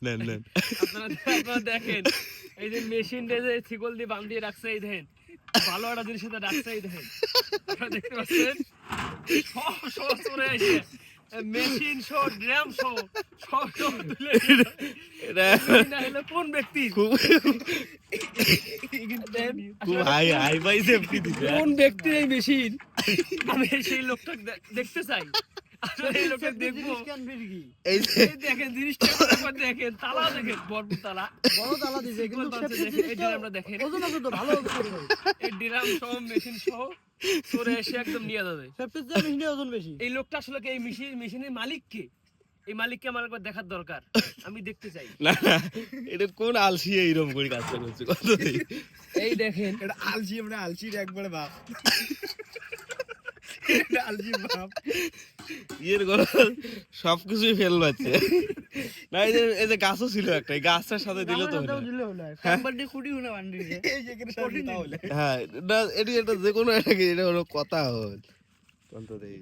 নেন নেন। আপনারা দেখেন এই যে মেশিনটা যে শিকল দিয়ে বাঁধিয়ে রাখছে, এই দেখেন ভালো একটা জিনিস সাথে রাখছে, এই দেখেন আপনারা দেখতে পাচ্ছেন সব চলে আসে, মেশিন শো, ড্রাম শো, সব তুলে এটা না হলে কোন ব্যক্তি খুব খুব হাই হাই ফাই সেফটি দিছে। কোন ব্যক্তির এই মেশিন, আমি সেই লোকটা দেখতে চাই। আসলে এই লোকটা দেখবো। এই যে এই দেখেন জিনিসটা একবার দেখেন, তালা দেখেন, ভরপুর তালা, বড় তালা দিছে কিন্তু দেখেন, সেফটি এই ড্রামটা দেখেন, ওজন আছে তো ভালো ওজন আছে এই ড্রাম সহ মেশিন সহ সরে এসে একদম নিয়ে যাবে। সেফটির চেয়ে মেশিনের ওজন বেশি। এই লোকটা আসলে কি, এই মেশিনের মালিক কে? এই মালিককে আমার একবার দেখার দরকার, আমি দেখতে চাই। না না, এটা কোন আলসি এইরকম করে কাজটা করছে কত দেখি। এই দেখেন এটা আলসি, আমরা আলসির একবারে বাপ। এটা আলসির বাপ। ইয়ের ঘর সবকিছুই ফেল পাচ্ছে। না এই যে গাছও ছিল একটা, এই গাছটার সাথে দিলে তো হলো। দিলে হলো বান্ডি খুঁটি হুনা বান্ডি এই যে এখানে সামনে তাহলে। হ্যাঁ, না এটি এটা যে কোনো একটা এটা হলো কথা হল। কোন তো দেখি